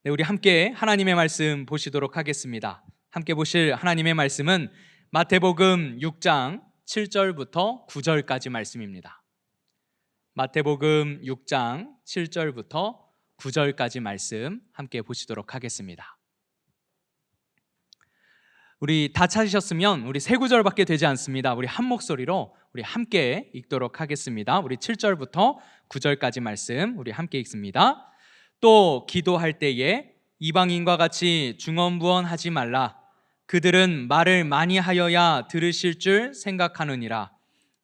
네, 우리 함께 하나님의 말씀 보시도록 하겠습니다. 함께 보실 하나님의 말씀은 마태복음 6장 7절부터 9절까지 말씀입니다. 마태복음 6장 7절부터 9절까지 말씀 함께 보시도록 하겠습니다. 우리 다 찾으셨으면 우리 세 구절밖에 되지 않습니다. 우리 한 목소리로 우리 함께 읽도록 하겠습니다. 우리 7절부터 9절까지 말씀 우리 함께 읽습니다. 또 기도할 때에 이방인과 같이 중언부언하지 말라. 그들은 말을 많이 하여야 들으실 줄 생각하느니라.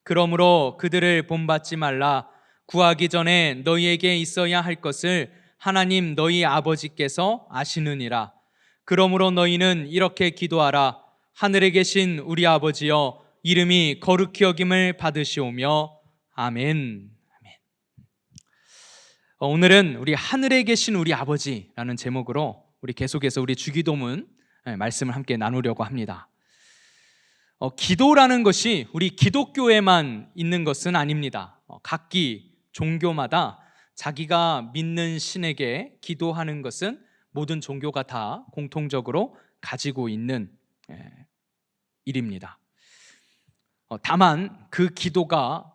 그러므로 그들을 본받지 말라. 구하기 전에 너희에게 있어야 할 것을 하나님 너희 아버지께서 아시느니라. 그러므로 너희는 이렇게 기도하라. 하늘에 계신 우리 아버지여, 이름이 거룩히 여김을 받으시오며. 아멘. 오늘은 우리 하늘에 계신 우리 아버지라는 제목으로 우리 계속해서 우리 주기도문 말씀을 함께 나누려고 합니다. 기도라는 것이 우리 기독교에만 있는 것은 아닙니다. 각기 종교마다 자기가 믿는 신에게 기도하는 것은 모든 종교가 다 공통적으로 가지고 있는 일입니다. 다만 그 기도가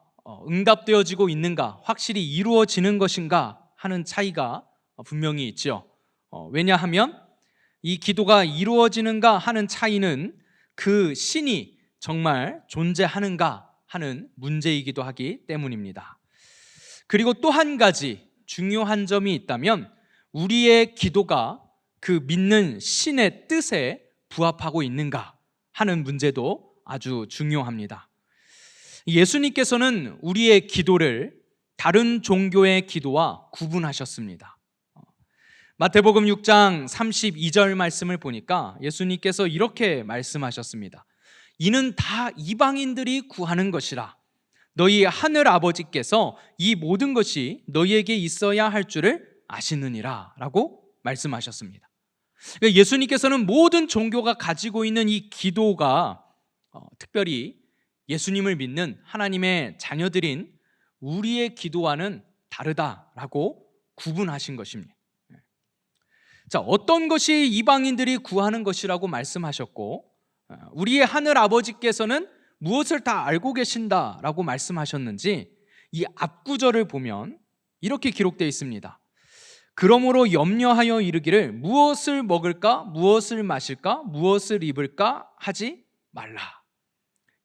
응답되어지고 있는가, 확실히 이루어지는 것인가 하는 차이가 분명히 있죠. 왜냐하면 이 기도가 이루어지는가 하는 차이는 그 신이 정말 존재하는가 하는 문제이기도 하기 때문입니다. 그리고 또 한 가지 중요한 점이 있다면 우리의 기도가 그 믿는 신의 뜻에 부합하고 있는가 하는 문제도 아주 중요합니다. 예수님께서는 우리의 기도를 다른 종교의 기도와 구분하셨습니다. 마태복음 6장 32절 말씀을 보니까 예수님께서 이렇게 말씀하셨습니다. 이는 다 이방인들이 구하는 것이라. 너희 하늘 아버지께서 이 모든 것이 너희에게 있어야 할 줄을 아시느니라 라고 말씀하셨습니다. 예수님께서는 모든 종교가 가지고 있는 이 기도가 특별히 예수님을 믿는 하나님의 자녀들인 우리의 기도와는 다르다라고 구분하신 것입니다. 자, 어떤 것이 이방인들이 구하는 것이라고 말씀하셨고, 우리의 하늘 아버지께서는 무엇을 다 알고 계신다라고 말씀하셨는지 이 앞구절을 보면 이렇게 기록되어 있습니다. 그러므로 염려하여 이르기를 무엇을 먹을까, 무엇을 마실까, 무엇을 입을까 하지 말라.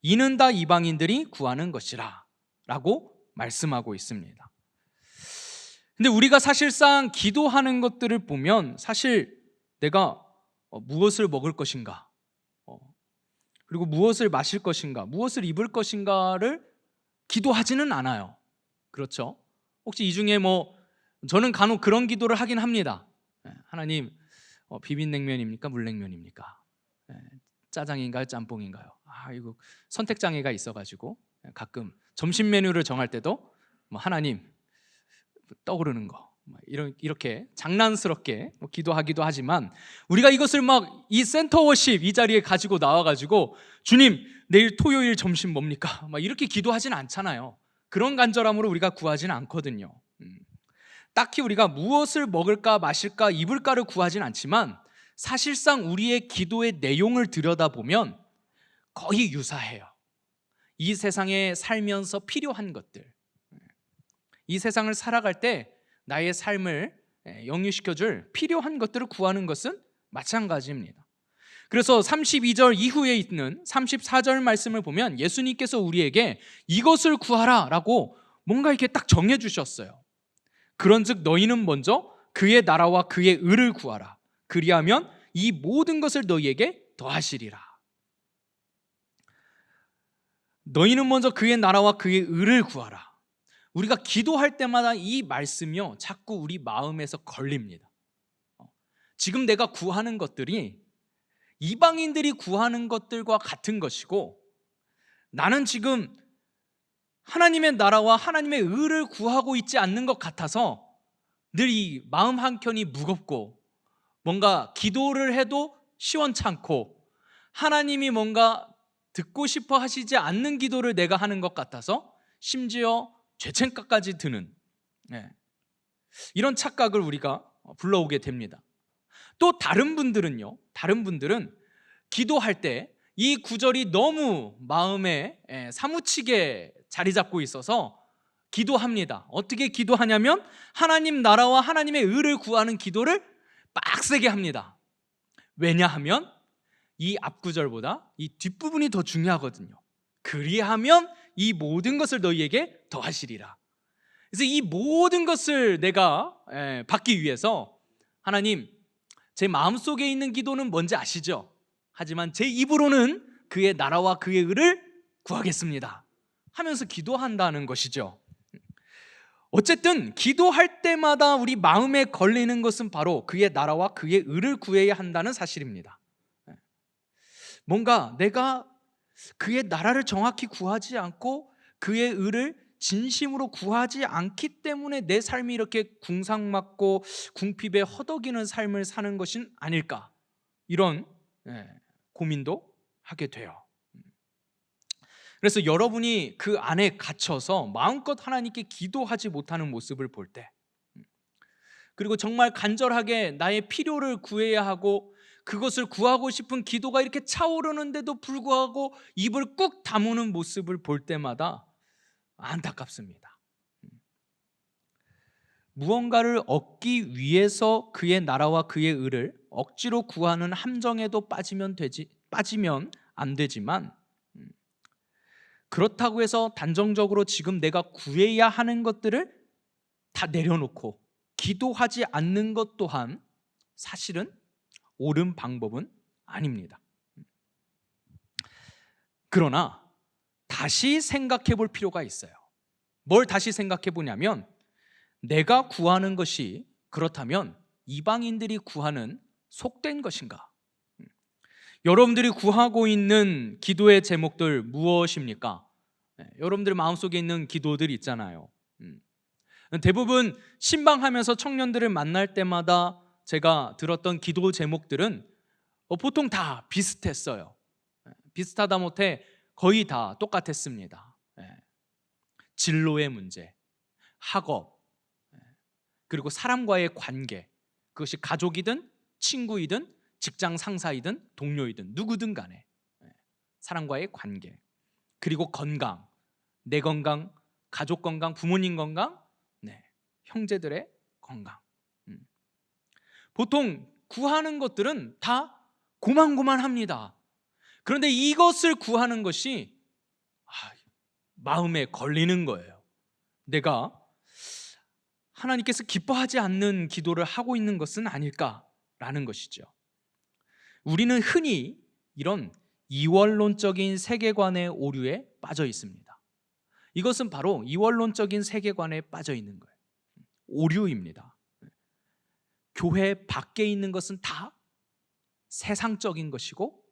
이는 다 이방인들이 구하는 것이라 라고 말씀하고 있습니다. 근데 우리가 사실상 기도하는 것들을 보면 사실 내가 무엇을 먹을 것인가, 그리고 무엇을 마실 것인가, 무엇을 입을 것인가를 기도하지는 않아요. 그렇죠? 혹시 이 중에 저는 간혹 그런 기도를 하긴 합니다. 하나님, 비빔냉면입니까? 물냉면입니까? 짜장인가요? 짬뽕인가요? 이거 선택장애가 있어가지고 가끔 점심 메뉴를 정할 때도 하나님 떠오르는 거 이렇게 장난스럽게 기도하기도 하지만, 우리가 이것을 이 센터 워십 이 자리에 가지고 나와가지고 주님 내일 토요일 점심 뭡니까? 이렇게 기도하지는 않잖아요. 그런 간절함으로 우리가 구하지는 않거든요. 딱히 우리가 무엇을 먹을까 마실까 입을까를 구하지는 않지만 사실상 우리의 기도의 내용을 들여다보면 거의 유사해요. 이 세상에 살면서 필요한 것들, 이 세상을 살아갈 때 나의 삶을 영유시켜줄 필요한 것들을 구하는 것은 마찬가지입니다. 그래서 32절 이후에 있는 34절 말씀을 보면 예수님께서 우리에게 이것을 구하라 라고 뭔가 이렇게 딱 정해 주셨어요. 그런즉 너희는 먼저 그의 나라와 그의 의를 구하라. 그리하면 이 모든 것을 너희에게 더하시리라. 너희는 먼저 그의 나라와 그의 의를 구하라. 우리가 기도할 때마다 이 말씀이요 자꾸 우리 마음에서 걸립니다. 지금 내가 구하는 것들이 이방인들이 구하는 것들과 같은 것이고, 나는 지금 하나님의 나라와 하나님의 의를 구하고 있지 않는 것 같아서 늘 이 마음 한켠이 무겁고, 뭔가 기도를 해도 시원찮고, 하나님이 뭔가 듣고 싶어 하시지 않는 기도를 내가 하는 것 같아서 심지어 죄책감까지 드는 이런 착각을 우리가 불러오게 됩니다. 또 다른 분들은 기도할 때 이 구절이 너무 마음에 사무치게 자리 잡고 있어서 기도합니다. 어떻게 기도하냐면 하나님 나라와 하나님의 의를 구하는 기도를 빡세게 합니다. 왜냐하면 이 앞구절보다 이 뒷부분이 더 중요하거든요. 그리하면 이 모든 것을 너희에게 더하시리라. 그래서 이 모든 것을 내가 받기 위해서 하나님, 제 마음속에 있는 기도는 뭔지 아시죠? 하지만 제 입으로는 그의 나라와 그의 의를 구하겠습니다 하면서 기도한다는 것이죠. 어쨌든 기도할 때마다 우리 마음에 걸리는 것은 바로 그의 나라와 그의 의를 구해야 한다는 사실입니다. 뭔가 내가 그의 나라를 정확히 구하지 않고 그의 의를 진심으로 구하지 않기 때문에 내 삶이 이렇게 궁상맞고 궁핍에 허덕이는 삶을 사는 것은 아닐까, 이런 고민도 하게 돼요. 그래서 여러분이 그 안에 갇혀서 마음껏 하나님께 기도하지 못하는 모습을 볼 때, 그리고 정말 간절하게 나의 필요를 구해야 하고 그것을 구하고 싶은 기도가 이렇게 차오르는데도 불구하고 입을 꾹 다무는 모습을 볼 때마다 안타깝습니다. 무언가를 얻기 위해서 그의 나라와 그의 의를 억지로 구하는 함정에도 빠지면 안 되지만, 그렇다고 해서 단정적으로 지금 내가 구해야 하는 것들을 다 내려놓고 기도하지 않는 것 또한 사실은 옳은 방법은 아닙니다. 그러나 다시 생각해 볼 필요가 있어요. 뭘 다시 생각해 보냐면, 내가 구하는 것이 그렇다면 이방인들이 구하는 속된 것인가? 여러분들이 구하고 있는 기도의 제목들 무엇입니까? 여러분들 마음속에 있는 기도들이 있잖아요. 대부분 신방하면서 청년들을 만날 때마다 제가 들었던 기도 제목들은 보통 다 비슷했어요. 비슷하다 못해 거의 다 똑같았습니다. 진로의 문제, 학업, 그리고 사람과의 관계, 그것이 가족이든 친구이든 직장 상사이든 동료이든 누구든 간에 사람과의 관계, 그리고 건강, 내 건강, 가족 건강, 부모님 건강, 형제들의 건강. 보통 구하는 것들은 다 고만고만합니다. 그런데 이것을 구하는 것이 마음에 걸리는 거예요. 내가 하나님께서 기뻐하지 않는 기도를 하고 있는 것은 아닐까라는 것이죠. 우리는 흔히 이런 이원론적인 세계관의 오류에 빠져 있습니다. 이것은 바로 이원론적인 세계관에 빠져 있는 거예요. 오류입니다. 교회 밖에 있는 것은 다 세상적인 것이고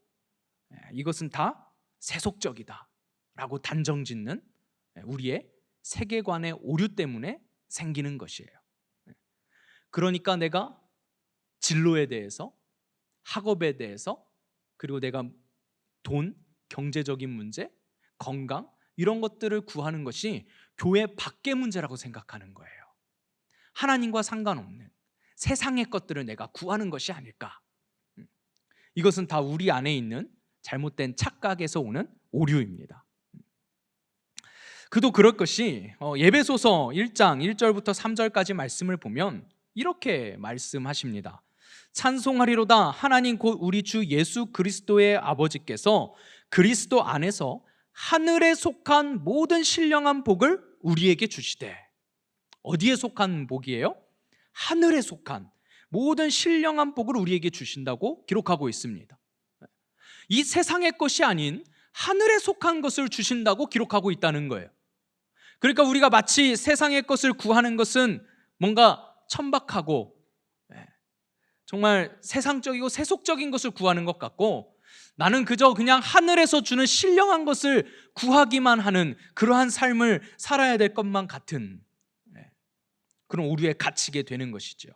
이것은 다 세속적이다 라고 단정짓는 우리의 세계관의 오류 때문에 생기는 것이에요. 그러니까 내가 진로에 대해서, 학업에 대해서, 그리고 내가 돈, 경제적인 문제, 건강, 이런 것들을 구하는 것이 교회 밖의 문제라고 생각하는 거예요. 하나님과 상관없는 세상의 것들을 내가 구하는 것이 아닐까. 이것은 다 우리 안에 있는 잘못된 착각에서 오는 오류입니다. 그도 그럴 것이 에베소서 1장 1절부터 3절까지 말씀을 보면 이렇게 말씀하십니다. 찬송하리로다 하나님 곧 우리 주 예수 그리스도의 아버지께서 그리스도 안에서 하늘에 속한 모든 신령한 복을 우리에게 주시되. 어디에 속한 복이에요? 하늘에 속한 모든 신령한 복을 우리에게 주신다고 기록하고 있습니다. 이 세상의 것이 아닌 하늘에 속한 것을 주신다고 기록하고 있다는 거예요. 그러니까 우리가 마치 세상의 것을 구하는 것은 뭔가 천박하고 정말 세상적이고 세속적인 것을 구하는 것 같고, 나는 그냥 하늘에서 주는 신령한 것을 구하기만 하는 그러한 삶을 살아야 될 것만 같은 그런 오류에 갇히게 되는 것이죠.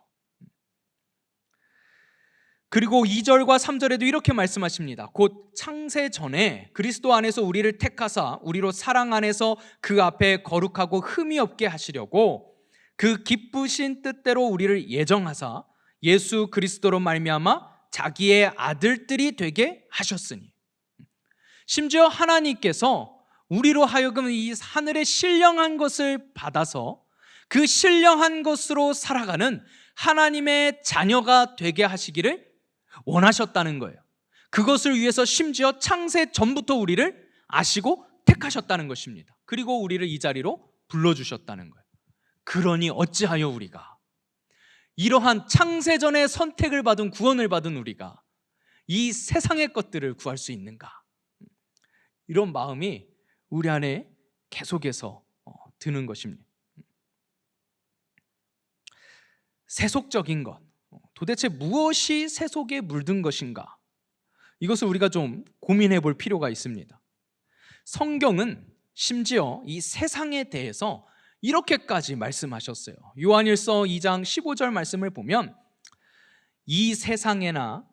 그리고 2절과 3절에도 이렇게 말씀하십니다. 곧 창세 전에 그리스도 안에서 우리를 택하사 우리로 사랑 안에서 그 앞에 거룩하고 흠이 없게 하시려고 그 기쁘신 뜻대로 우리를 예정하사 예수 그리스도로 말미암아 자기의 아들들이 되게 하셨으니. 심지어 하나님께서 우리로 하여금 이 하늘의 신령한 것을 받아서 그 신령한 것으로 살아가는 하나님의 자녀가 되게 하시기를 원하셨다는 거예요. 그것을 위해서 심지어 창세 전부터 우리를 아시고 택하셨다는 것입니다. 그리고 우리를 이 자리로 불러주셨다는 거예요. 그러니 어찌하여 우리가, 이러한 창세전의 선택을 받은, 구원을 받은 우리가 이 세상의 것들을 구할 수 있는가? 이런 마음이 우리 안에 계속해서 드는 것입니다. 세속적인 것, 도대체 무엇이 세속에 물든 것인가? 이것을 우리가 좀 고민해 볼 필요가 있습니다. 성경은 심지어 이 세상에 대해서 이렇게까지 말씀하셨어요. 요한일서 2장 15절 말씀을 보면 이 세상에나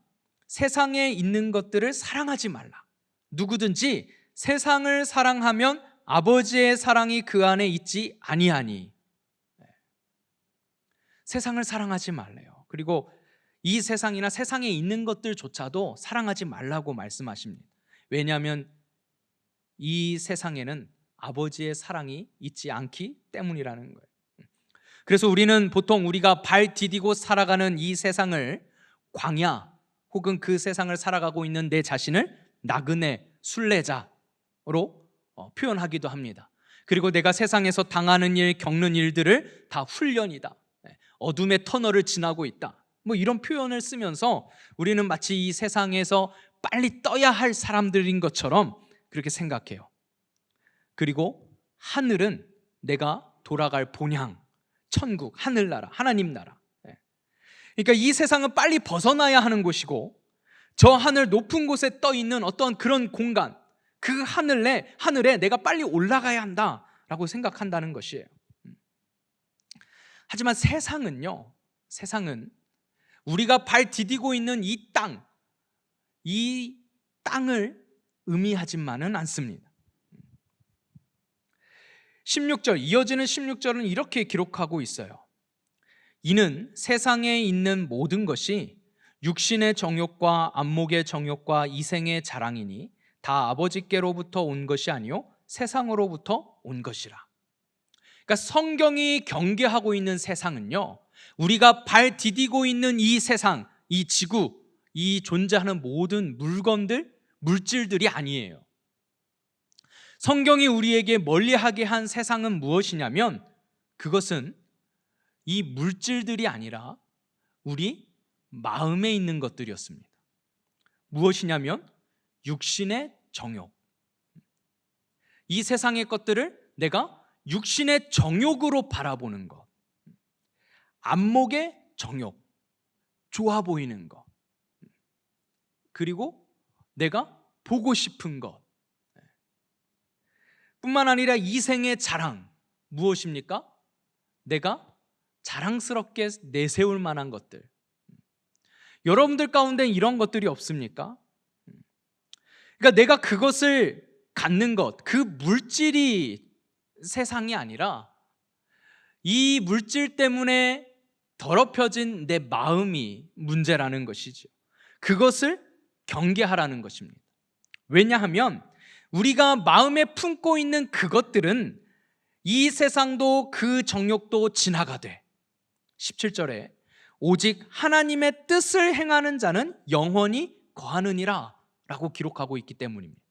세상에 있는 것들을 사랑하지 말라. 누구든지 세상을 사랑하면 아버지의 사랑이 그 안에 있지 아니하니. 세상을 사랑하지 말래요. 그리고 이 세상이나 세상에 있는 것들조차도 사랑하지 말라고 말씀하십니다. 왜냐하면 이 세상에는 아버지의 사랑이 있지 않기 때문이라는 거예요. 그래서 우리는 보통 우리가 발 디디고 살아가는 이 세상을 광야, 혹은 그 세상을 살아가고 있는 내 자신을 나그네, 순례자로 표현하기도 합니다. 그리고 내가 세상에서 당하는 일, 겪는 일들을 다 훈련이다, 어둠의 터널을 지나고 있다, 뭐 이런 표현을 쓰면서 우리는 마치 이 세상에서 빨리 떠야 할 사람들인 것처럼 그렇게 생각해요. 그리고 하늘은 내가 돌아갈 본향, 천국, 하늘나라, 하나님 나라. 그러니까 이 세상은 빨리 벗어나야 하는 곳이고, 저 하늘 높은 곳에 떠 있는 어떤 그런 공간, 그 하늘에 내가 빨리 올라가야 한다라고 생각한다는 것이에요. 하지만 세상은요, 세상은 우리가 발 디디고 있는 이 땅을 의미하지만은 않습니다. 16절, 이어지는 16절은 이렇게 기록하고 있어요. 이는 세상에 있는 모든 것이 육신의 정욕과 안목의 정욕과 이생의 자랑이니 다 아버지께로부터 온 것이 아니요 세상으로부터 온 것이라. 그러니까 성경이 경계하고 있는 세상은요, 우리가 발 디디고 있는 이 세상, 이 지구, 이 존재하는 모든 물건들, 물질들이 아니에요. 성경이 우리에게 멀리하게 한 세상은 무엇이냐면, 그것은 이 물질들이 아니라 우리 마음에 있는 것들이었습니다. 무엇이냐면 육신의 정욕. 이 세상의 것들을 내가 육신의 정욕으로 바라보는 것, 안목의 정욕, 좋아 보이는 것, 그리고 내가 보고 싶은 것 뿐만 아니라 이생의 자랑. 무엇입니까? 내가 자랑스럽게 내세울 만한 것들. 여러분들 가운데 이런 것들이 없습니까? 그러니까 내가 그것을 갖는 것, 그 물질이 세상이 아니라 이 물질 때문에 더럽혀진 내 마음이 문제라는 것이죠. 그것을 경계하라는 것입니다. 왜냐하면 우리가 마음에 품고 있는 그것들은 이 세상도 그 정욕도 지나가되, 17절에 오직 하나님의 뜻을 행하는 자는 영원히 거하느니라 라고 기록하고 있기 때문입니다.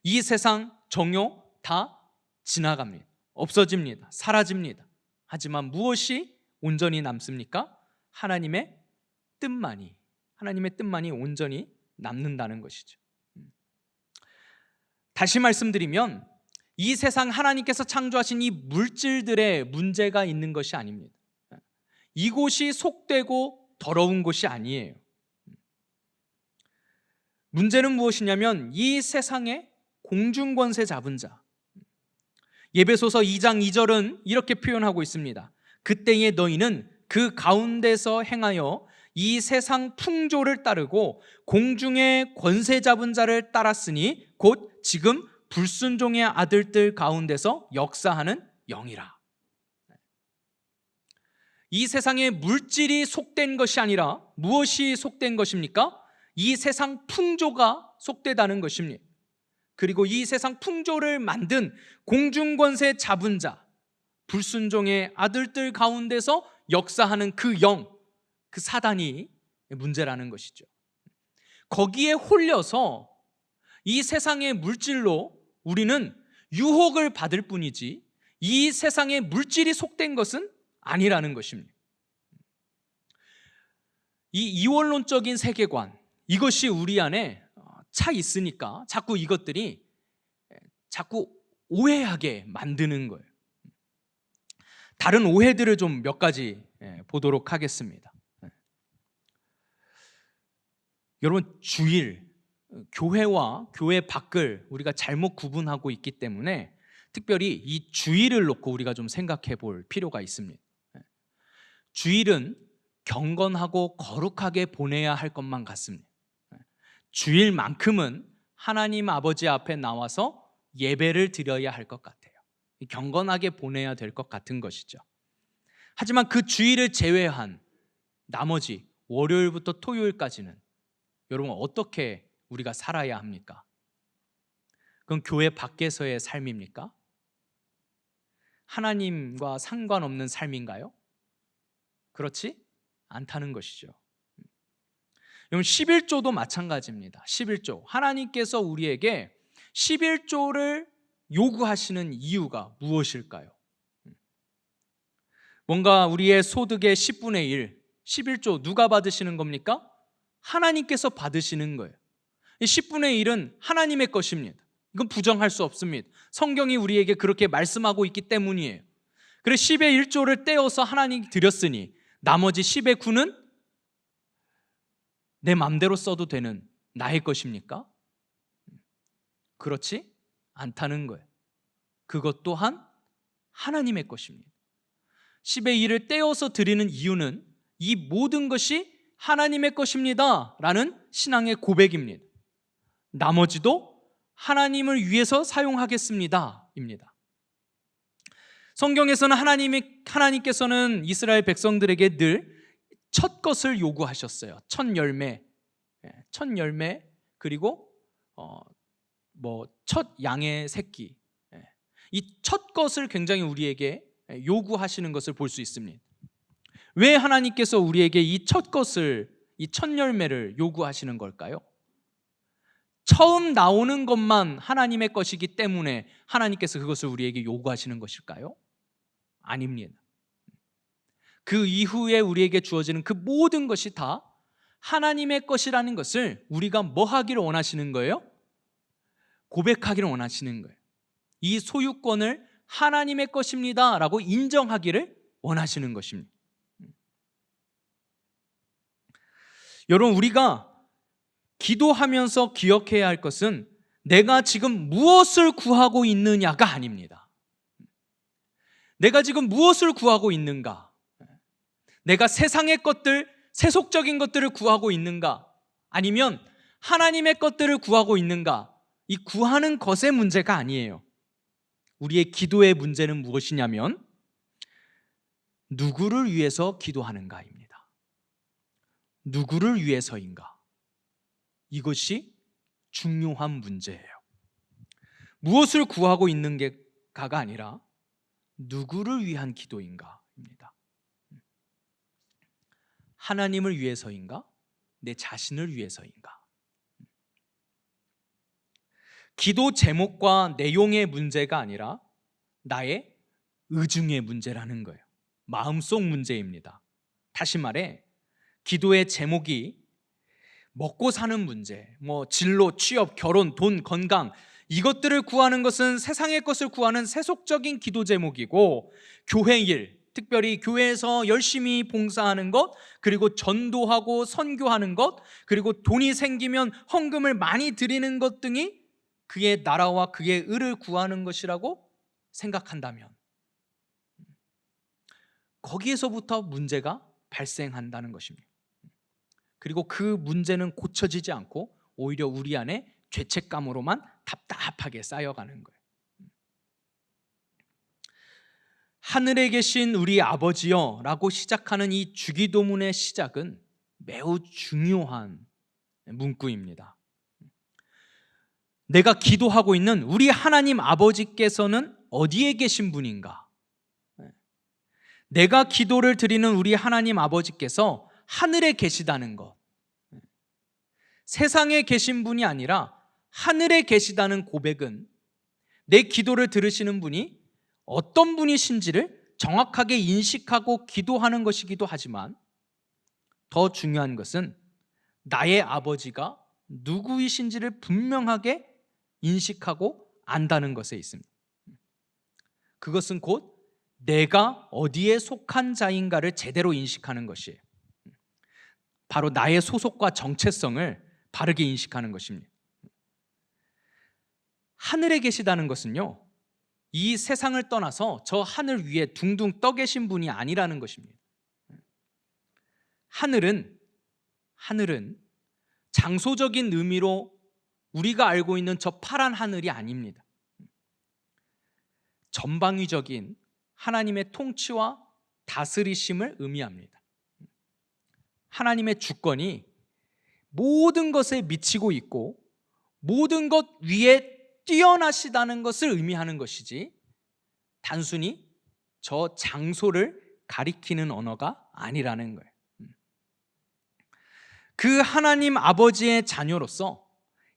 이 세상 정욕 다 지나갑니다. 없어집니다. 사라집니다. 하지만 무엇이 온전히 남습니까? 하나님의 뜻만이 온전히 남는다는 것이죠. 다시 말씀드리면 이 세상 하나님께서 창조하신 이 물질들의 문제가 있는 것이 아닙니다. 이곳이 속되고 더러운 곳이 아니에요. 문제는 무엇이냐면 이 세상에 공중권세 잡은 자. 예배소서 2장 2절은 이렇게 표현하고 있습니다. 그때에 너희는 그 가운데서 행하여 이 세상 풍조를 따르고 공중의 권세 잡은 자를 따랐으니 곧 지금 불순종의 아들들 가운데서 역사하는 영이라. 이 세상에 물질이 속된 것이 아니라 무엇이 속된 것입니까? 이 세상 풍조가 속되다는 것입니다. 그리고 이 세상 풍조를 만든 공중권세 잡은 자, 불순종의 아들들 가운데서 역사하는 그 영, 그 사단이 문제라는 것이죠. 거기에 홀려서 이 세상의 물질로 우리는 유혹을 받을 뿐이지 이 세상의 물질이 속된 것은 아니라는 것입니다. 이 이원론적인 세계관, 이것이 우리 안에 차 있으니까 자꾸 이것들이 자꾸 오해하게 만드는 거예요. 다른 오해들을 좀 몇 가지 보도록 하겠습니다. 여러분, 주일, 교회와 교회 밖을 우리가 잘못 구분하고 있기 때문에 특별히 이 주일을 놓고 우리가 좀 생각해 볼 필요가 있습니다. 주일은 경건하고 거룩하게 보내야 할 것만 같습니다. 주일만큼은 하나님 아버지 앞에 나와서 예배를 드려야 할 것 같아요. 경건하게 보내야 될 것 같은 것이죠. 하지만 그 주일을 제외한 나머지 월요일부터 토요일까지는 여러분 어떻게 우리가 살아야 합니까? 그건 교회 밖에서의 삶입니까? 하나님과 상관없는 삶인가요? 그렇지 않다는 것이죠. 여러분, 11조도 마찬가지입니다. 11조, 하나님께서 우리에게 11조를 요구하시는 이유가 무엇일까요? 뭔가 우리의 소득의 10분의 1, 11조 누가 받으시는 겁니까? 하나님께서 받으시는 거예요. 10분의 1은 하나님의 것입니다. 이건 부정할 수 없습니다. 성경이 우리에게 그렇게 말씀하고 있기 때문이에요. 그래서 10의 1조를 떼어서 하나님께 드렸으니 나머지 10의 9는 내 마음대로 써도 되는 나의 것입니까? 그렇지 않다는 거예요. 그것 또한 하나님의 것입니다. 10의 1을 떼어서 드리는 이유는 이 모든 것이 하나님의 것입니다 라는 신앙의 고백입니다. 나머지도 하나님을 위해서 사용하겠습니다 입니다. 성경에서는 하나님께서는 이스라엘 백성들에게 늘 첫 것을 요구하셨어요. 첫 열매, 그리고 첫 양의 새끼, 이 첫 것을 굉장히 우리에게 요구하시는 것을 볼 수 있습니다. 왜 하나님께서 우리에게 이 첫 것을, 이 첫 열매를 요구하시는 걸까요? 처음 나오는 것만 하나님의 것이기 때문에 하나님께서 그것을 우리에게 요구하시는 것일까요? 아닙니다. 그 이후에 우리에게 주어지는 그 모든 것이 다 하나님의 것이라는 것을 우리가 뭐 하기를 원하시는 거예요? 고백하기를 원하시는 거예요. 이 소유권을 하나님의 것입니다 라고 인정하기를 원하시는 것입니다. 여러분, 우리가 기도하면서 기억해야 할 것은 내가 지금 무엇을 구하고 있느냐가 아닙니다. 내가 지금 무엇을 구하고 있는가? 내가 세상의 것들, 세속적인 것들을 구하고 있는가? 아니면 하나님의 것들을 구하고 있는가? 이 구하는 것의 문제가 아니에요. 우리의 기도의 문제는 무엇이냐면 누구를 위해서 기도하는가입니다. 누구를 위해서인가? 이것이 중요한 문제예요. 무엇을 구하고 있는가가 아니라 누구를 위한 기도인가입니다. 하나님을 위해서인가? 내 자신을 위해서인가? 기도 제목과 내용의 문제가 아니라 나의 의중의 문제라는 거예요. 마음속 문제입니다. 다시 말해 기도의 제목이 먹고 사는 문제, 진로, 취업, 결혼, 돈, 건강 이것들을 구하는 것은 세상의 것을 구하는 세속적인 기도 제목이고, 교회 일, 특별히 교회에서 열심히 봉사하는 것, 그리고 전도하고 선교하는 것, 그리고 돈이 생기면 헌금을 많이 드리는 것 등이 그의 나라와 그의 의를 구하는 것이라고 생각한다면 거기에서부터 문제가 발생한다는 것입니다. 그리고 그 문제는 고쳐지지 않고 오히려 우리 안에 죄책감으로만 답답하게 쌓여가는 거예요. 하늘에 계신 우리 아버지여 라고 시작하는 이 주기도문의 시작은 매우 중요한 문구입니다. 내가 기도하고 있는 우리 하나님 아버지께서는 어디에 계신 분인가? 내가 기도를 드리는 우리 하나님 아버지께서 하늘에 계시다는 것, 세상에 계신 분이 아니라 하늘에 계시다는 고백은 내 기도를 들으시는 분이 어떤 분이신지를 정확하게 인식하고 기도하는 것이기도 하지만, 더 중요한 것은 나의 아버지가 누구이신지를 분명하게 인식하고 안다는 것에 있습니다. 그것은 곧 내가 어디에 속한 자인가를 제대로 인식하는 것이에요. 바로 나의 소속과 정체성을 바르게 인식하는 것입니다. 하늘에 계시다는 것은요, 이 세상을 떠나서 저 하늘 위에 둥둥 떠 계신 분이 아니라는 것입니다. 하늘은 장소적인 의미로 우리가 알고 있는 저 파란 하늘이 아닙니다. 전방위적인 하나님의 통치와 다스리심을 의미합니다. 하나님의 주권이 모든 것에 미치고 있고 모든 것 위에 뛰어나시다는 것을 의미하는 것이지, 단순히 저 장소를 가리키는 언어가 아니라는 거예요. 그 하나님 아버지의 자녀로서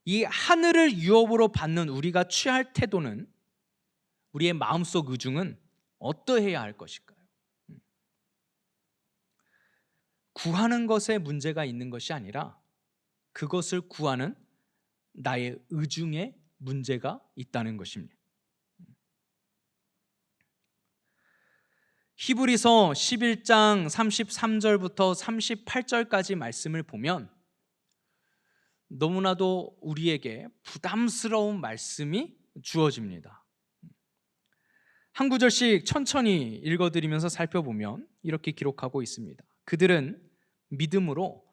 이 하늘을 유업으로 받는 우리가 취할 태도는, 우리의 마음속 의중은 어떠해야 할 것일까요? 구하는 것에 문제가 있는 것이 아니라 그것을 구하는 나의 의중에 문제가 있다는 것입니다. 히브리서 11장 33절부터 38절까지 말씀을 보면 너무나도 우리에게 부담스러운 말씀이 주어집니다. 한 구절씩 천천히 읽어드리면서 살펴보면 이렇게 기록하고 있습니다. 그들은 믿음으로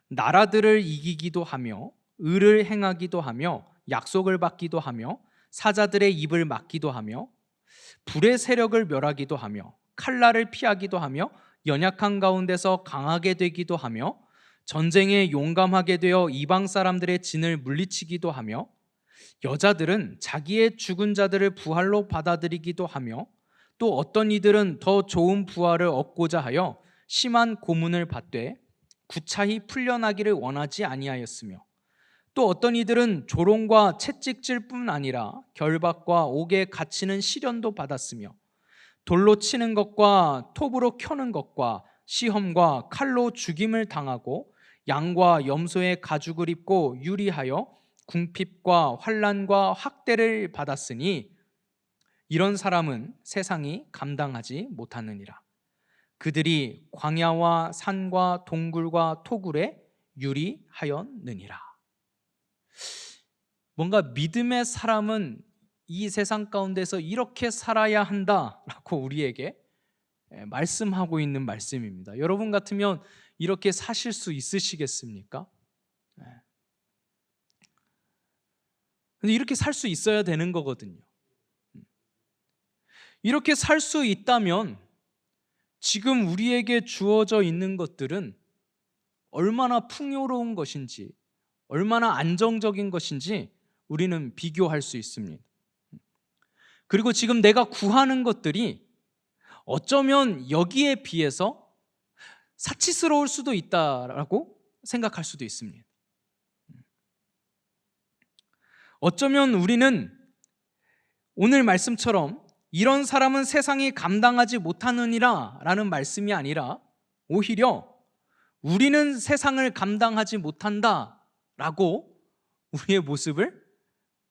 나라들을 이기기도 하며 의를 행하기도 하며 약속을 받기도 하며 사자들의 입을 막기도 하며 불의 세력을 멸하기도 하며 칼날을 피하기도 하며 연약한 가운데서 강하게 되기도 하며 전쟁에 용감하게 되어 이방 사람들의 진을 물리치기도 하며 여자들은 자기의 죽은 자들을 부활로 받아들이기도 하며 또 어떤 이들은 더 좋은 부활을 얻고자 하여 심한 고문을 받되 구차히 풀려나기를 원하지 아니하였으며 또 어떤 이들은 조롱과 채찍질 뿐 아니라 결박과 옥에 갇히는 시련도 받았으며 돌로 치는 것과 톱으로 켜는 것과 시험과 칼로 죽임을 당하고 양과 염소의 가죽을 입고 유리하여 궁핍과 환난과 학대를 받았으니 이런 사람은 세상이 감당하지 못하느니라. 그들이 광야와 산과 동굴과 토굴에 유리하였느니라. 뭔가 믿음의 사람은 이 세상 가운데서 이렇게 살아야 한다라고 우리에게 말씀하고 있는 말씀입니다. 여러분 같으면 이렇게 사실 수 있으시겠습니까? 근데 이렇게 살 수 있어야 되는 거거든요. 이렇게 살 수 있다면 지금 우리에게 주어져 있는 것들은 얼마나 풍요로운 것인지, 얼마나 안정적인 것인지 우리는 비교할 수 있습니다. 그리고 지금 내가 구하는 것들이 어쩌면 여기에 비해서 사치스러울 수도 있다라고 생각할 수도 있습니다. 어쩌면 우리는 오늘 말씀처럼 이런 사람은 세상이 감당하지 못하느니라 라는 말씀이 아니라 오히려 우리는 세상을 감당하지 못한다 라고 우리의 모습을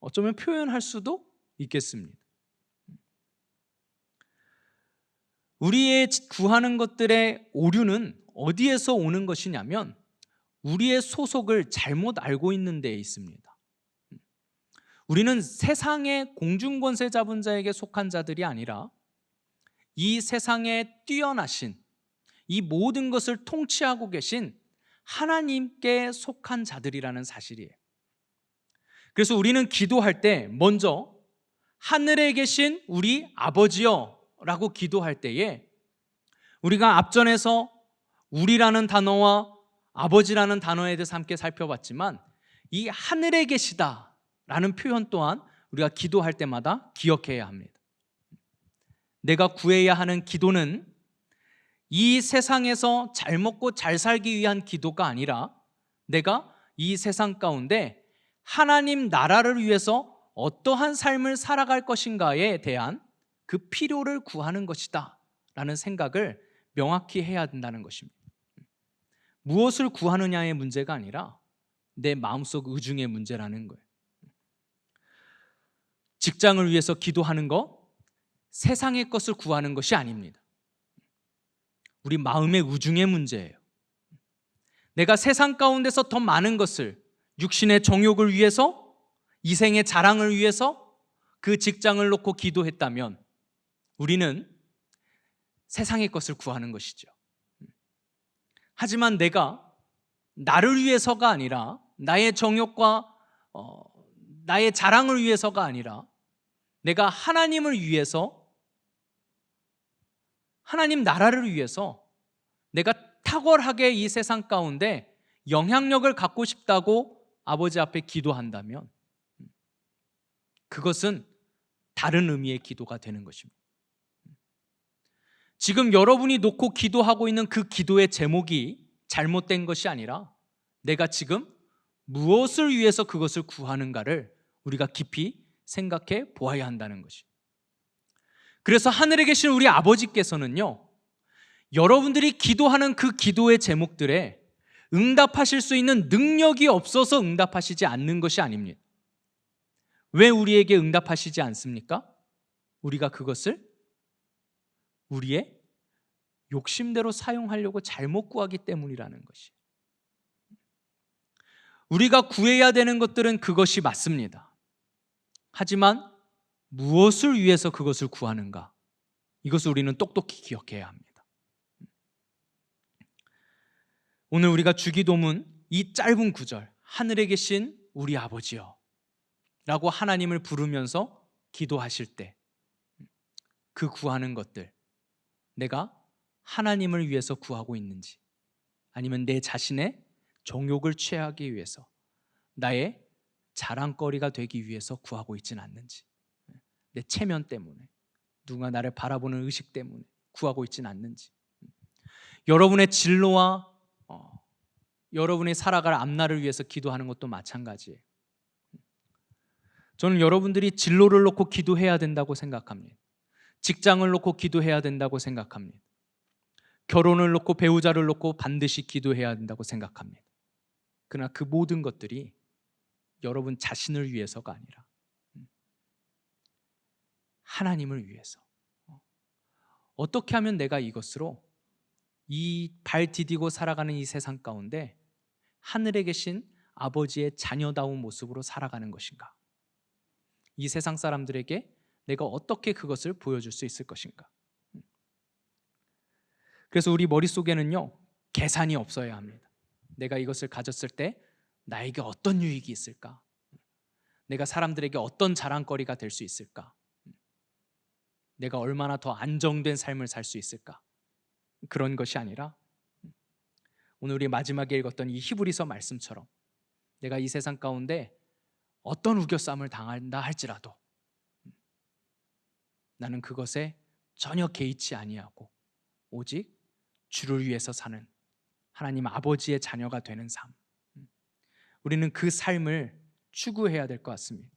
어쩌면 표현할 수도 있겠습니다. 우리의 구하는 것들의 오류는 어디에서 오는 것이냐면 우리의 소속을 잘못 알고 있는 데에 있습니다. 우리는 세상의 공중권세 잡은 자에게 속한 자들이 아니라 이 세상에 뛰어나신, 이 모든 것을 통치하고 계신 하나님께 속한 자들이라는 사실이에요. 그래서 우리는 기도할 때 먼저 하늘에 계신 우리 아버지여 라고 기도할 때에 우리가 앞전에서 우리라는 단어와 아버지라는 단어에 대해서 함께 살펴봤지만 이 하늘에 계시다라는 표현 또한 우리가 기도할 때마다 기억해야 합니다. 내가 구해야 하는 기도는 이 세상에서 잘 먹고 잘 살기 위한 기도가 아니라 내가 이 세상 가운데 하나님 나라를 위해서 어떠한 삶을 살아갈 것인가에 대한 그 필요를 구하는 것이다 라는 생각을 명확히 해야 된다는 것입니다. 무엇을 구하느냐의 문제가 아니라 내 마음속 의중의 문제라는 거예요. 직장을 위해서 기도하는 것, 세상의 것을 구하는 것이 아닙니다. 우리 마음의 의중의 문제예요. 내가 세상 가운데서 더 많은 것을 육신의 정욕을 위해서, 이생의 자랑을 위해서 그 직장을 놓고 기도했다면 우리는 세상의 것을 구하는 것이죠. 하지만 내가 나를 위해서가 아니라 나의 정욕과 나의 자랑을 위해서가 아니라 내가 하나님을 위해서, 하나님 나라를 위해서 내가 탁월하게 이 세상 가운데 영향력을 갖고 싶다고 아버지 앞에 기도한다면 그것은 다른 의미의 기도가 되는 것입니다. 지금 여러분이 놓고 기도하고 있는 그 기도의 제목이 잘못된 것이 아니라 내가 지금 무엇을 위해서 그것을 구하는가를 우리가 깊이 생각해 보아야 한다는 것이. 그래서 하늘에 계신 우리 아버지께서는요, 여러분들이 기도하는 그 기도의 제목들에 응답하실 수 있는 능력이 없어서 응답하시지 않는 것이 아닙니다. 왜 우리에게 응답하시지 않습니까? 우리가 그것을 우리의 욕심대로 사용하려고 잘못 구하기 때문이라는 것이. 우리가 구해야 되는 것들은 그것이 맞습니다. 하지만 무엇을 위해서 그것을 구하는가? 이것을 우리는 똑똑히 기억해야 합니다. 오늘 우리가 주기도문 이 짧은 구절, 하늘에 계신 우리 아버지여 라고 하나님을 부르면서 기도하실 때 그 구하는 것들, 내가 하나님을 위해서 구하고 있는지 아니면 내 자신의 정욕을 취하기 위해서, 나의 자랑거리가 되기 위해서 구하고 있지는 않는지, 내 체면 때문에, 누가 나를 바라보는 의식 때문에 구하고 있지는 않는지, 여러분의 진로와 여러분이 살아갈 앞날을 위해서 기도하는 것도 마찬가지예요. 저는 여러분들이 진로를 놓고 기도해야 된다고 생각합니다. 직장을 놓고 기도해야 된다고 생각합니다. 결혼을 놓고, 배우자를 놓고 반드시 기도해야 된다고 생각합니다. 그러나 그 모든 것들이 여러분 자신을 위해서가 아니라 하나님을 위해서, 어떻게 하면 내가 이것으로 이 발 디디고 살아가는 이 세상 가운데 하늘에 계신 아버지의 자녀다운 모습으로 살아가는 것인가? 이 세상 사람들에게 내가 어떻게 그것을 보여줄 수 있을 것인가? 그래서 우리 머릿속에는요, 계산이 없어야 합니다. 내가 이것을 가졌을 때 나에게 어떤 유익이 있을까? 내가 사람들에게 어떤 자랑거리가 될 수 있을까? 내가 얼마나 더 안정된 삶을 살 수 있을까? 그런 것이 아니라 오늘 우리 마지막에 읽었던 이 히브리서 말씀처럼 내가 이 세상 가운데 어떤 우겨쌈을 당한다 할지라도 나는 그것에 전혀 개의치 아니하고 오직 주를 위해서 사는 하나님 아버지의 자녀가 되는 삶, 우리는 그 삶을 추구해야 될 것 같습니다.